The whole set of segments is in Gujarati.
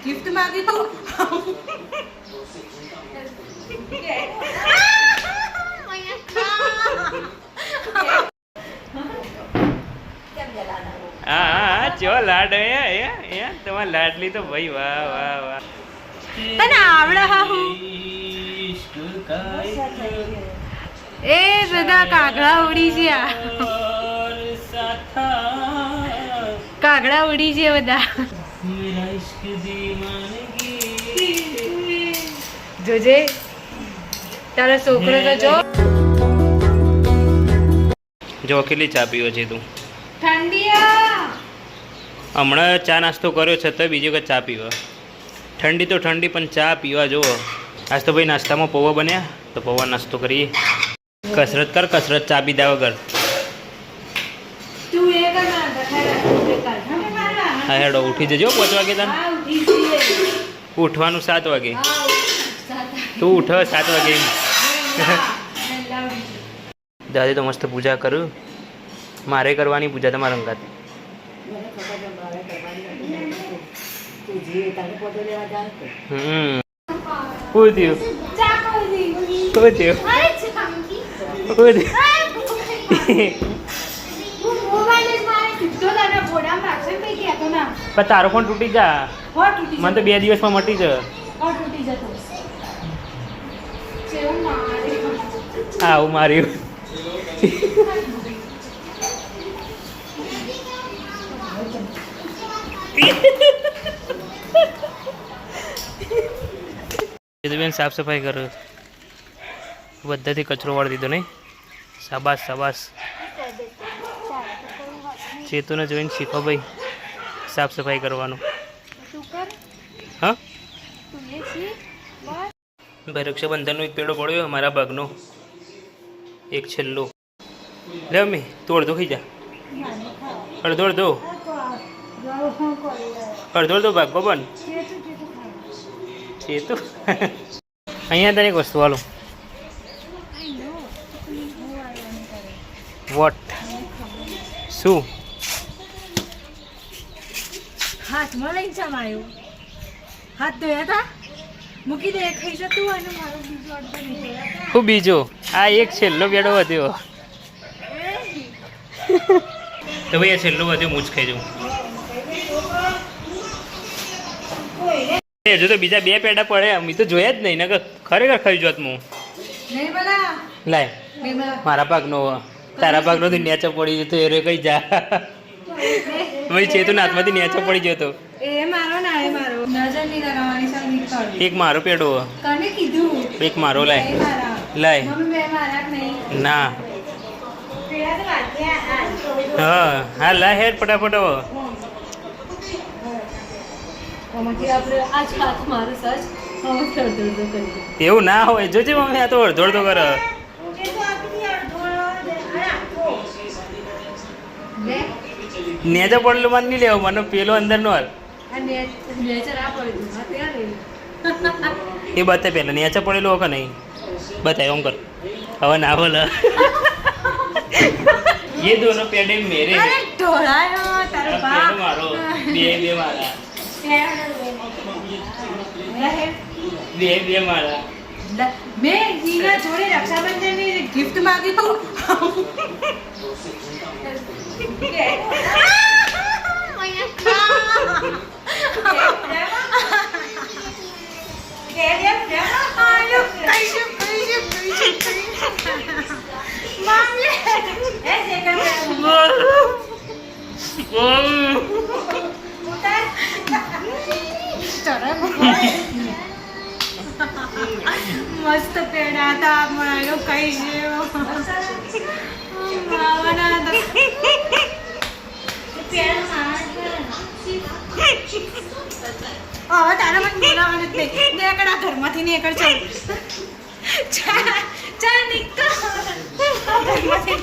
गिफ्ट मांगी तो हाँ चो लाड है तुम्हारा लाडली तो भाई वाह वाह वाह तने आवड़ा हा हूँ ए બધા કાગડા ઉડી ગયા કાગડા ઉડી ગયા બધા જોજે તારો છોકરો તો જો કેટલી ચા પીવો છે તું ઠંડીયા હમણાં ચા નાસ્તો કર્યો છતાં બીજી વખત ચા પીવા ઠંડી તો ઠંડી પણ ચા પીવા જુઓ આજ તો ભાઈ નાસ્તામાં પૌવા બન્યા તો પૌવા નાસ્તો કરીએ કસરત કર કસરત ચા પીધા વગર તું એ કર ના હા હેડો ઉઠી જજો 5 વાગે તને ઉઠવાનું 7 વાગે તું ઉઠ 7 વાગે દાદી તો મસ્ત પૂજા કરું મારે કરવાની પૂજા તમારા અંગાત તારો ફોન તૂટી જા મને તો 2 દિવસમાં મટી જ આવું માર્યું બેન સાફ સફાઈ કરો બધાથી કચરો વાળી દીધો નહીં શાબાશ શાબાશ ચેતુને જોઈને શીખો ભાઈ સાફ સફાઈ કરવાનું હા ભાઈ રક્ષાબંધનનો એક પેડો પડ્યો મારા ભાગનો એક છેલ્લો લે મમ્મી તું અડધો ખાઈ જા અડધો અડધો અડધો અડધો ભાગ બબન ચેતુ અહીંયા તને એક વસ્તુ હાલો વોટ શું હાથમાં લઈને ચમાયો હાથ ધોયા હતા મૂકી દે ખાઈ જતું અને મારો બીજો અડધો નીકળ્યા હું બીજો આ એક છેલ્લો બેડો વધ્યો તો ભાઈ આ છેલ્લો વધ્યો હું જ ખાઈ જાઉં હજુ તો બીજા 2 પેડા પડે અમે તો જોયા જ નહીં ને ખરેખર ખાઈ જોત હું લાય મારા પાકનો તારા પાકનો તો નેચો પડી જતો એ રે કઈ જા ભાઈ ચેતુ હાથમાંથી નેચો પડી જતો એક મારો પેડો એક મારો લાય લાય ના હા હા લાય હેડ ફટાફટ એવું ના હોય જોજે મમ્મી આ તો અડધો અડધો કરે નેચો પડેલું મને નહીં લેવો મને પેલો અંદર નો હાલ એ બતાય પેલા નેચો પડેલો કે નહીં બતાય ઓમ કર હવે ના બોલ ये दोनों पेड़े मेरे हैं मारो बे मारा बे मारा मैं जीना जोड़े रक्षाबंधन में गिफ्ट मांगी तो મસ્ત પેડા હતા મારો કઈ જેવો માવાના હતા હવે તારા મને બોલાવવાનું જ નહીં નીકળ આ ઘરમાંથી નીકળ ચાલ ચાલ નીકળ ઘરમાંથી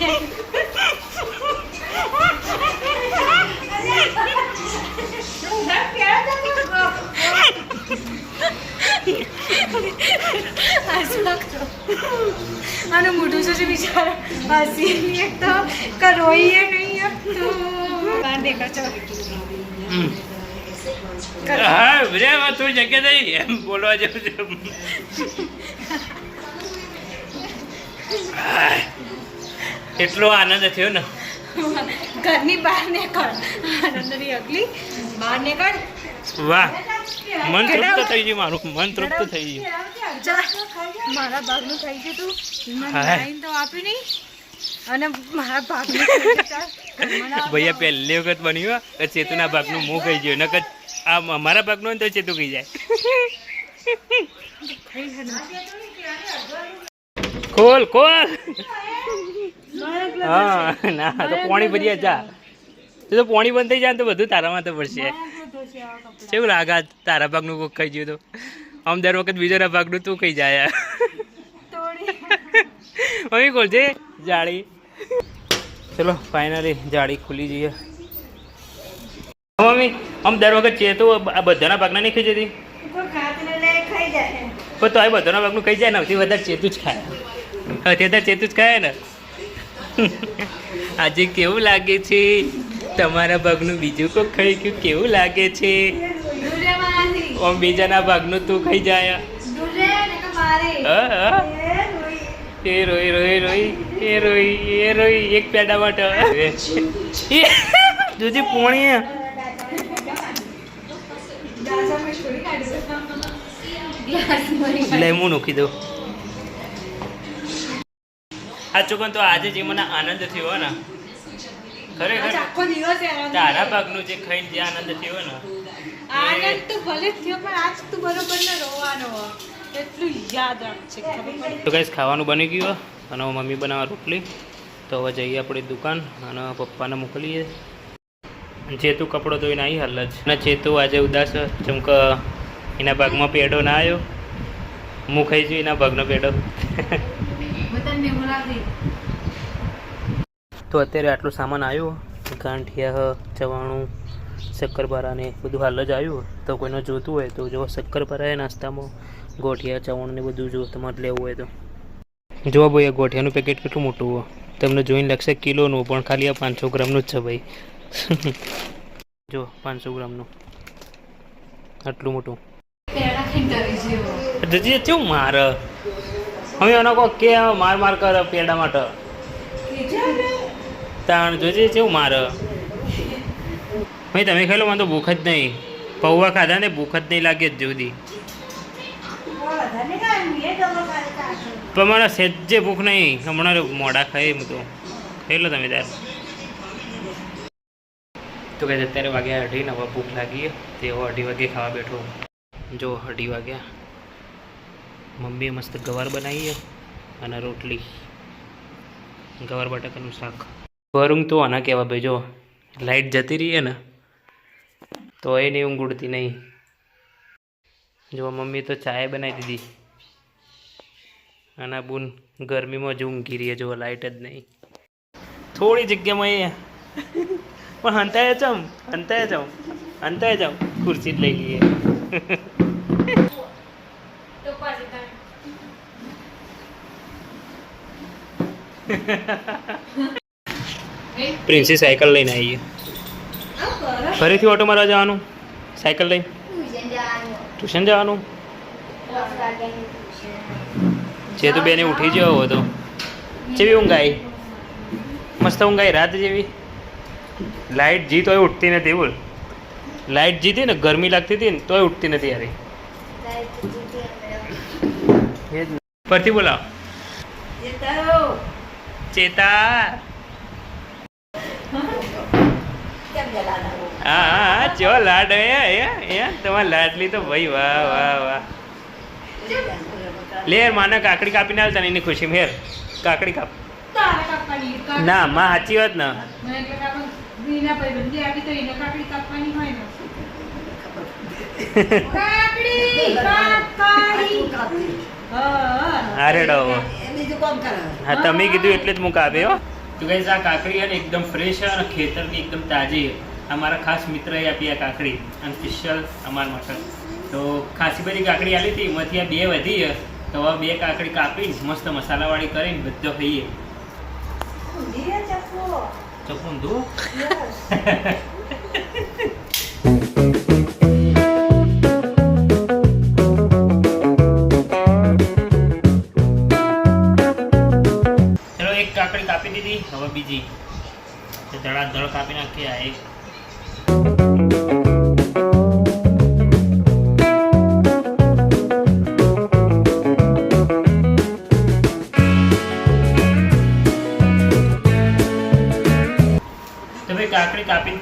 અને મોટું છે બિચારા હસી એક તો કરોઈએ નહીં બહાર દેખા છો હા રે તું જગ્યા થઈ એમ બોલવા જેવું છે. એટલો આનંદ થયો ને. ઘરની બહાર નીકળ, આનંદની અગલી બહાર નીકળ. વાહ, મન તૃપ્ત થઈ ગયું મારું, મન તૃપ્ત થઈ ગયું. મારા ભાગનું થઈ ગયું તું, હા. તો આપી નહીં અને મારા ભાગનું ભૈયા પહેલી વખત બન્યું ચેતુના ભાગનું મું કહી ગયું નકર આ અમારા ભાગનું હોય ને તો ચેતુ કહી જાય. ખોલ ખોલ. હા ના તો પાણી ભર્યા જા, તો પાણી બંધ થઈ જાય તો બધું તારામાં તો પડશે. કેવું લાગે તારા ભાગનું કોક ખાઈ ગયું તો આમ દર વખત બીજાના ભાગનું તું કહી જાય. મમ્મી ખોલજે જાળી. ચલો ફાઇનલી જાળી ખુલી જઈએ. મમ્મી આમ દર વખત છે તો આ બધાના ભાગના નહીં ખાઈ જતી પણ તો આ બધાના ભાગનું ખાઈ જાય ને સૌથી વધારે ચેતું જ ખાય. અત્યારે ચેતું જ ખાય ને. આજે કેવું લાગે છે તમારા ભાગનું બીજું કોઈ ખાઈ ગયું કેવું લાગે છે? આમ બીજાના ભાગનું તું ખાઈ જાય. એ રોઈ રોઈ રોઈ એ રોઈ એ રોઈ એક પેડા માટે જોજે પોણી લેમું મૂકી દઉં. સાચું કહું તો આજે જે મને આનંદ થયો ને ખરેખર તારા ભાગનું જે ખાઈને જે આનંદ થયો ને આનંદ તો ભલે થયો પણ આજ તું બરોબર ને રોવાનો એટલું યાદ રાખશે. તો ગાઈસ ખાવાનું બની ગયું અને મમ્મી બનાવવા રોટલી. તો હવે જઈએ આપણી દુકાન અને પપ્પાને મોકલીએ. ચેતુ કપડો ધોઈને આવી હાલ જ અને ચેતુ આજે ઉદાસ જેમ કે એના ભાગમાં પેડો ના આવ્યો. હું ખાઈ છું એના ભાગનો પેડો. તો અત્યારે આટલું સામાન આવ્યું ગાંઠિયા ચવાણું શક્કરપારા ને બધું હાલ જ આવ્યું. તો કોઈને જોતું હોય તો જો શક્કરપારા નાસ્તામાં ગોઠિયા ચવાણું ને બધું જો તમારે લેવું હોય તો જો ભાઈ આ ગોઠિયાનું પેકેટ કેટલું મોટું હોય તમને જોઈને લાગશે કિલોનું પણ ખાલી આ 500 ગ્રામનું જ છે ભાઈ. જો 500 ગ્રામનું આટલું મોટું જજી કેવું માર હવે એનો કહો કે માર માર કર પેડા માટે તાણ જોજે કેવું માર ભાઈ. તમે ખાઈ લો મને તો ભૂખ જ નહીં. પૌવા ખાધા ને ભૂખ જ નહીં લાગે જ જુદી. પણ મને સહેજે ભૂખ નહીં. હમણાં મોડા ખાઈ હું તો ખાઈ લો તમે ત્યારે. તો કહે અત્યારે વાગ્યા 2:30 હવે ભૂખ લાગી તે 2:30 વાગે ખાવા બેઠો. જો 2:30 વાગ્યા. મમ્મીએ મસ્ત ગવાર બનાવી અને રોટલી ગવાર બટાકાનું શાક. ઊંઘ તો આના કહેવા ભાઈ. જો લાઇટ જતી રહી ને તો એ નહીં ઊંઘ ઉડતી નહીં. જો મમ્મી તો ચાય બનાવી દીધી અને બુન ગરમીમાં જ ઊંઘી રહી. જો લાઇટ જ નહીં. થોડી જગ્યામાં એ પણ હંતાય જાઉં ખુરશી જ લઈ લઈએ. પ્રિન્સી સાયકલ લઈને આવીએ. ફરીથી ઓટો મારવા જવાનું સાયકલ લઈને ટ્યુશન જવાનું છે. તો બેને ઉઠી જવો હતો. જેવી ઊંઘ આવી મસ્ત ઊંઘ આવી રાત જેવી. લાઇટ જી તોય ઉઠતી નથી. બોલ લાઇટ જીતી ને ગરમી લાગતી હતી ને તોય ઉઠતી નથી યાર. ફરતી બોલાવ ચેતા. હા ચો લાડ તમારે લાડલી તો ભાઈ વાહ વાહ વાહ. લે માને કાકડી કાપીને આવતા ને એની ખુશી મેર કાકડી કાપ. ના માં સાચી વાત ને. અરે હા તમે કીધું એટલે જ હું કાપે હો. તો ગાઈસ આ કાકડી અને એકદમ ફ્રેશ અને ખેતરની એકદમ તાજી. અમારા ખાસ મિત્રએ આપી આ કાકડી અને સ્પેશિયલ અમારા માટે. તો ખાસી બધી કાકડી આવી હતી એમાંથી આ 2 વધી તો હવે 2 કાકડી કાપી મસ્ત મસાલાવાળી કરીને બધો ખાઈએ. ચપું દો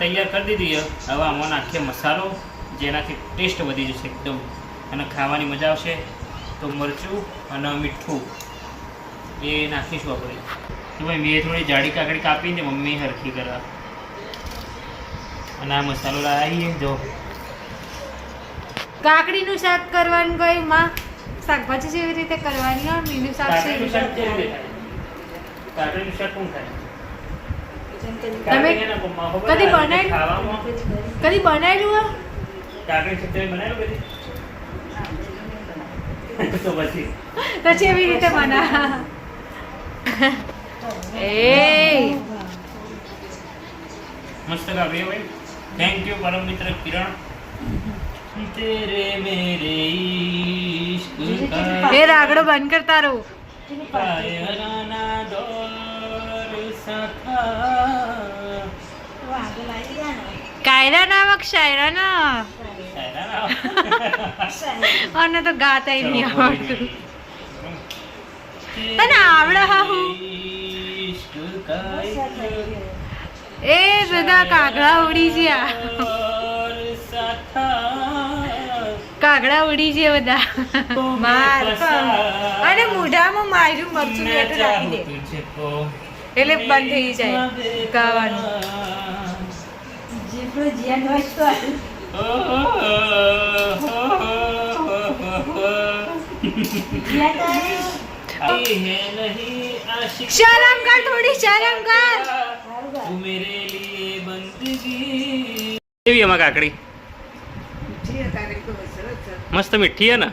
તૈયાર કરી દીધી છે. હવે આમાં નાખીએ મસાલો, જેનાથી ટેસ્ટ વધી જશે એકદમ અને ખાવાની મજા આવશે. તો મરચું અને મીઠું એ નાખીશું આપણે. તો ભાઈ મેં થોડી જાડી કાકડી કાપીને મમ્મી હરખી કરવા અને આ મસાલો લાવીએ. જો કાકડીનું શાક કરવાનું કઈ માં શાકભાજી જેવી રીતે કરવાની હોય મીનું શાક છે કાકડીનું શાક કેવી રીતે થાય? કાકડીનું શાક કોણ ખાય? તમે કદી બનાવ્યું? ખાવામાં કદી બનાવેલું હોય કાકડી શાક તમે બનાવ્યું કદી? તો પછી પછી એવી રીતે બના એ મસ્ત કાકડી ભાઈ. થેન્ક યુ પરમ મિત્ર કિરણ. તેરે મેરે ઇશ્ક એ રાગડો બંધ કરતા રહો. કાયરાના દોર સખા કાયરા નામક શાયરા ના શાયરાના અને તો ગાતા નહીં આવડતું. તને આવડે હાહુ? ઇશ્ક કાયરા એ બધા કાગડા ઉડી ગયા. કાગડા ઉડી છે બધા. માર અને મોઢામાં માર્યું મરચું બેઠું રાખી દે એટલે બંધ થઈ જાય ગાવાનું. શરમ કર, થોડી શરમ કર. કેવી એમાં કાકડી? મસ્ત મીઠી હે ને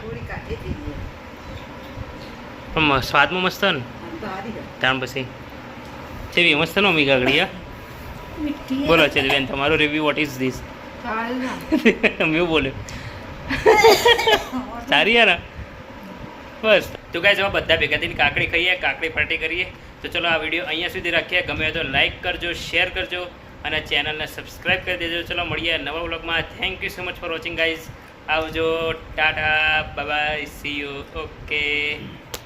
પણ સ્વાદમાં મસ્ત ને ત્યાર પછી કેવી મસ્ત નો મી કાકડી. હા બોલો છે બેન તમારો રિવ્યુ વોટ ઇઝ ધીસ? મેં બોલ્યો સારી હે ને બસ. તો ગાઈસ હવે બધા ભેગા થઈને કાકડી ખાઈએ, કાકડી પાર્ટી કરીએ. તો ચલો આ વિડીયો અહીંયા સુધી રાખીએ. ગમે તો લાઈક કરજો, શેર કરજો અને ચેનલને સબસ્ક્રાઈબ કરી દેજો. ચલો મળીએ નવા વ્લોગમાં. Thank you so much for watching guys. આવજો, tata, bye bye, see you. Okay.